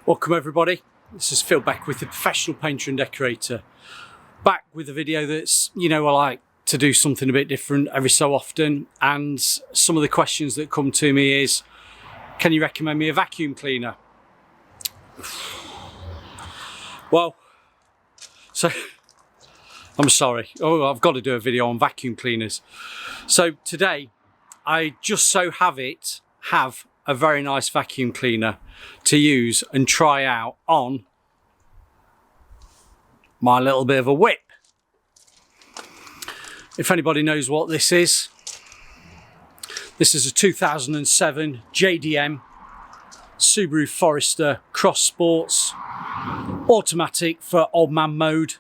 Welcome everybody, this is Phil back with the Professional Painter and Decorator. Back with a video that's, I like to do something a bit different every so often, and some of the questions that come to me is, can you recommend me a vacuum cleaner? Well, so I'm sorry, I've got to do a video on vacuum cleaners. So today I just so have a very nice vacuum cleaner to use and try out on my little bit of a whip. If anybody knows what this is a 2007 JDM Subaru Forester Cross Sports automatic for old man mode,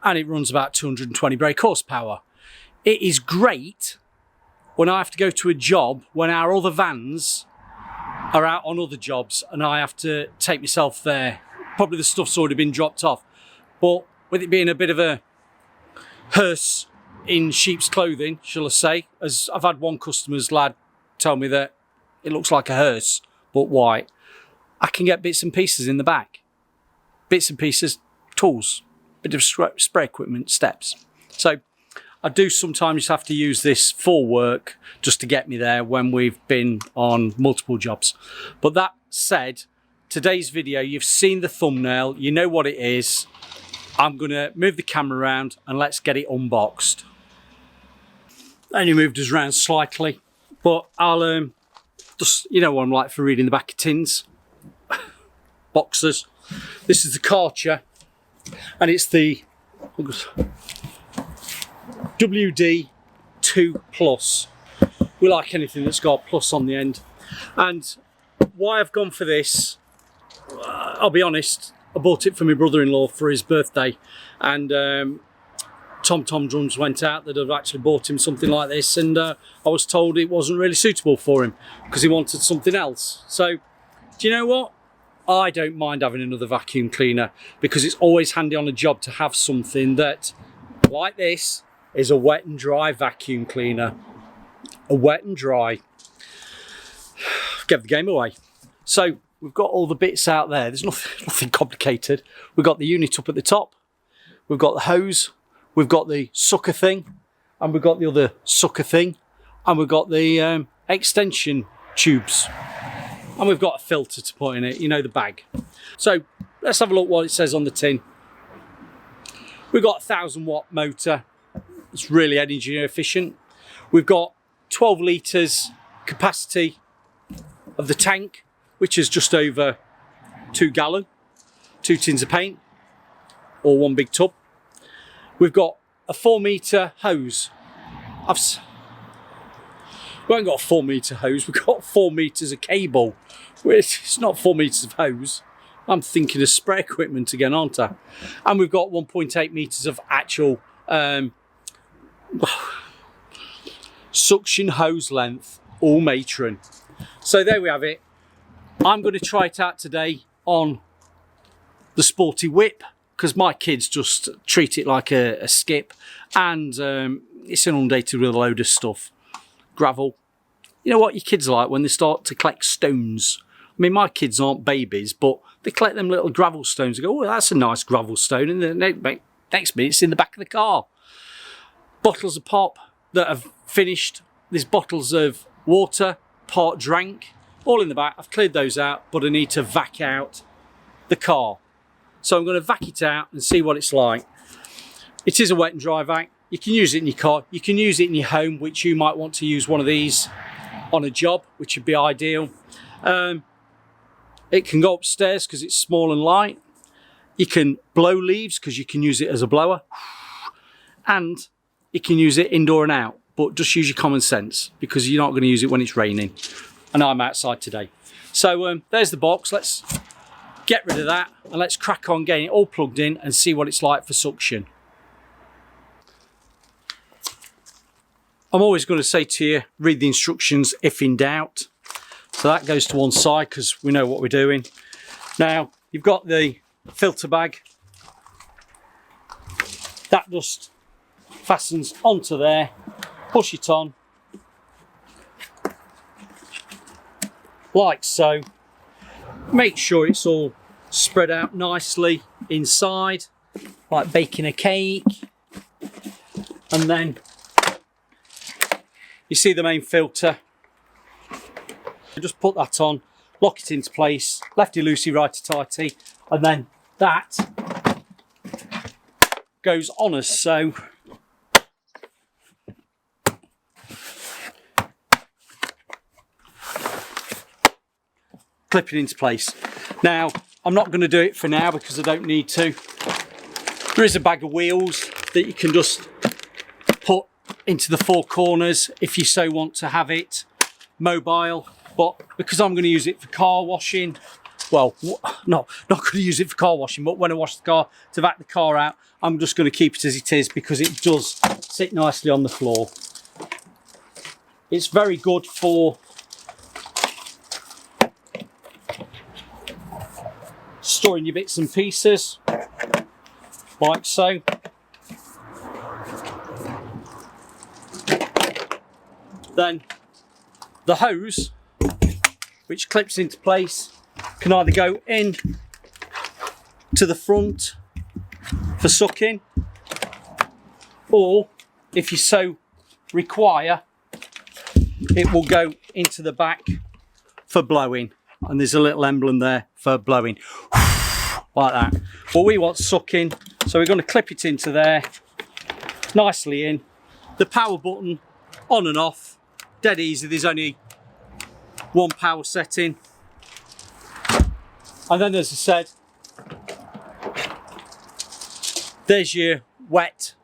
and it runs about 220 brake horsepower. It is great when I have to go to a job when our other vans are out on other jobs and I have to take myself there. Probably the stuff's already been dropped off, but with it being a bit of a hearse in sheep's clothing, shall I say, as I've had one customer's lad tell me that it looks like a hearse but white, I can get bits and pieces in the back. Bits and pieces, tools, bit of spray equipment, steps. So I do sometimes have to use this for work just to get me there when we've been on multiple jobs. But that said, today's video, you've seen the thumbnail, you know what it is. I'm gonna move the camera around and let's get it unboxed. Only moved us around slightly, but I'll just, you know what I'm like for reading the back of tins. Boxes. This is the Karcher, and it's the WD2plus. We like anything that's got plus on the end. And why I've gone for this, I'll be honest, I bought it for my brother-in-law for his birthday, and Tom Drums went out that I've actually bought him something like this, and I was told it wasn't really suitable for him because he wanted something else. So do you know what? I don't mind having another vacuum cleaner because it's always handy on a job to have something that, like this, is a wet and dry vacuum cleaner. A wet and dry. Give the game away. So we've got all the bits out there. There's nothing complicated. We've got the unit up at the top. We've got the hose. We've got the sucker thing. And we've got the other sucker thing. And we've got the extension tubes. And we've got a filter to put in it, the bag. So let's have a look what it says on the tin. We've got a 1000 watt motor. It's really energy efficient. We've got 12 litres capacity of the tank, which is just over 2 gallon, 2 tins of paint, or one big tub. We've got a 4 metre hose. We haven't got a 4 metre hose, we've got 4 metres of cable. It's not 4 metres of hose. I'm thinking of spray equipment again, aren't I? And we've got 1.8 metres of actual suction hose length, all matron. So there we have it. I'm going to try it out today on the sporty whip because my kids just treat it like a skip, and it's inundated with a load of stuff. Gravel. You know what your kids are like when they start to collect stones. I mean, my kids aren't babies, but they collect them little gravel stones and go, oh, that's a nice gravel stone, and then next minute it's in the back of the car. Bottles of pop that have finished. There's bottles of water, part drank, all in the back. I've cleared those out, but I need to vac out the car. So I'm going to vac it out and see what it's like. It is a wet and dry vac. You can use it in your car. You can use it in your home, which you might want to use one of these on a job, which would be ideal. It can go upstairs because it's small and light. You can blow leaves because you can use it as a blower. And you can use it indoor and out, but just use your common sense because you're not going to use it when it's raining. And I'm outside today. So there's the box. Let's get rid of that and let's crack on getting it all plugged in and see what it's like for suction. I'm always going to say to you, read the instructions if in doubt. So that goes to one side because we know what we're doing. Now, you've got the filter bag. That just fastens onto there. Push it on. Like so. Make sure it's all spread out nicely inside, like baking a cake. And then you see the main filter. Just put that on, lock it into place, lefty loosey, righty tighty, and then that goes on as so. Clip it into place. Now, I'm not going to do it for now because I don't need to. There is a bag of wheels that you can just put into the four corners if you so want to have it mobile, but because I'm going to use it for car washing, well, not going to use it for car washing, but when I wash the car to vac the car out, I'm just going to keep it as it is because it does sit nicely on the floor. It's very good for storing your bits and pieces, like so. Then the hose, which clips into place, can either go in to the front for sucking, or if you so require, it will go into the back for blowing. And there's a little emblem there for blowing, like that. But we want sucking, so we're going to clip it into there, nicely in. The power button, on and off, dead easy. There's only one power setting. And then, as I said, there's your wet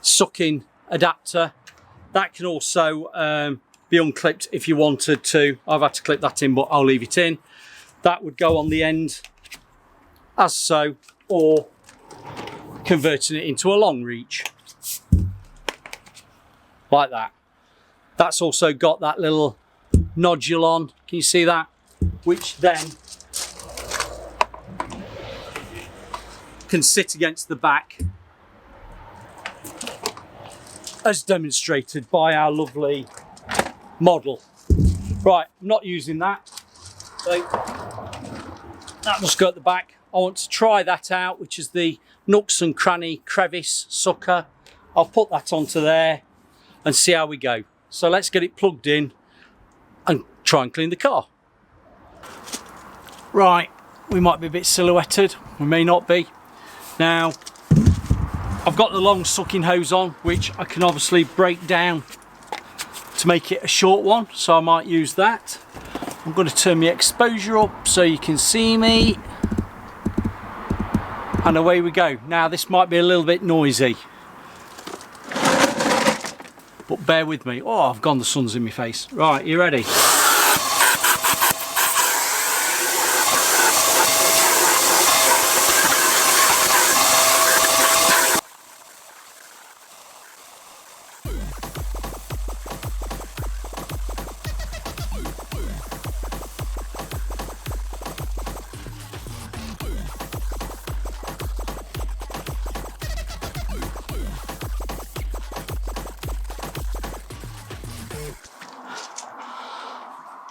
sucking adapter. That can also be unclipped if you wanted to. I've had to clip that in, but I'll leave it in. That would go on the end as so, or converting it into a long reach like that. That's also got that little nodule on, can you see that? Which then can sit against the back, as demonstrated by our lovely model. Right, I'm not using that, so that must go at the back. I want to try that out, which is the nooks and cranny crevice sucker. I'll put that onto there and see how we go. So let's get it plugged in and try and clean the car. Right, we might be a bit silhouetted, we may not be. Now, I've got the long sucking hose on, which I can obviously break down to make it a short one, so I might use that. I'm going to turn my exposure up so you can see me. And away we go. Now, this might be a little bit noisy, but bear with me. Oh, I've gone, the sun's in my face. Right, you ready?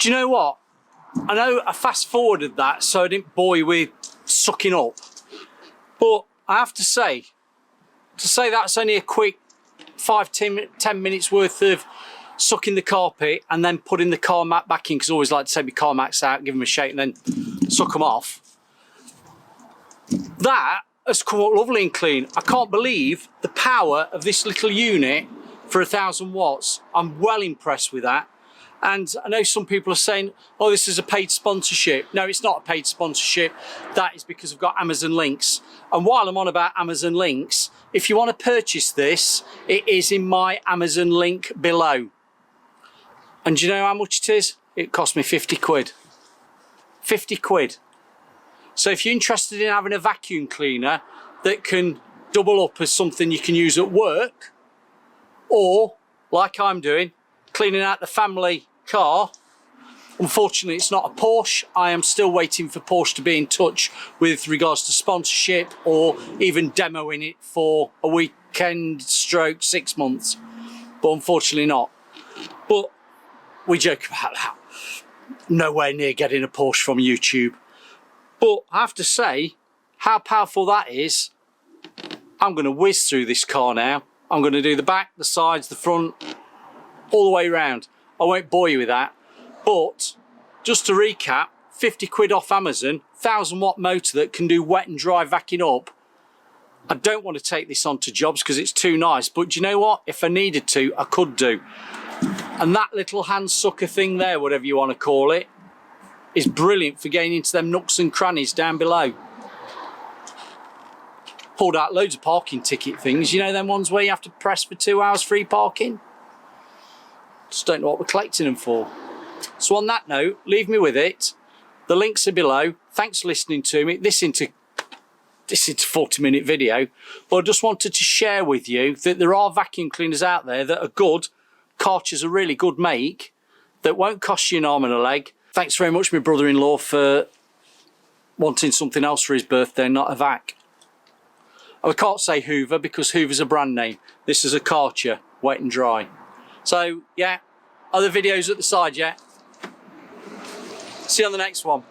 Do you know what? I know I fast forwarded that so I didn't bore you with sucking up, but I have to say that's only a quick 5-10 minutes worth of sucking the carpet and then putting the car mat back in, because I always like to take my car mats out, give them a shake and then suck them off. That has come up lovely and clean. I can't believe the power of this little unit for 1,000 watts. I'm well impressed with that. And I know some people are saying, oh, this is a paid sponsorship. No, it's not a paid sponsorship. That is because I've got Amazon links. And while I'm on about Amazon links, if you want to purchase this, it is in my Amazon link below. And do you know how much it is? It cost me 50 quid. 50 quid. So if you're interested in having a vacuum cleaner that can double up as something you can use at work, or like I'm doing, cleaning out the family car. Unfortunately, it's not a Porsche. I am still waiting for Porsche to be in touch with regards to sponsorship or even demoing it for a weekend stroke 6 months, but unfortunately not. But we joke about that. Nowhere near getting a Porsche from YouTube. But I have to say, how powerful that is. I'm going to whiz through this car now. I'm going to do the back, the sides, the front, all the way around. I won't bore you with that. But just to recap, 50 quid off Amazon, 1000-watt motor that can do wet and dry vacuuming up. I don't want to take this on to jobs because it's too nice, but do you know what? If I needed to, I could do. And that little hand sucker thing there, whatever you want to call it, is brilliant for getting into them nooks and crannies down below. Pulled out loads of parking ticket things, you know them ones where you have to press for 2 hours free parking? Just don't know what we're collecting them for. So on that note, leave me with it. The links are below. Thanks for listening to me. This is a 40-minute video, but I just wanted to share with you that there are vacuum cleaners out there that are good. Karcher's a really good make that won't cost you an arm and a leg. Thanks very much, my brother-in-law, for wanting something else for his birthday, not a vac. I can't say Hoover because Hoover's a brand name. This is a Karcher, wet and dry. So yeah, other videos at the side, yeah. See you on the next one.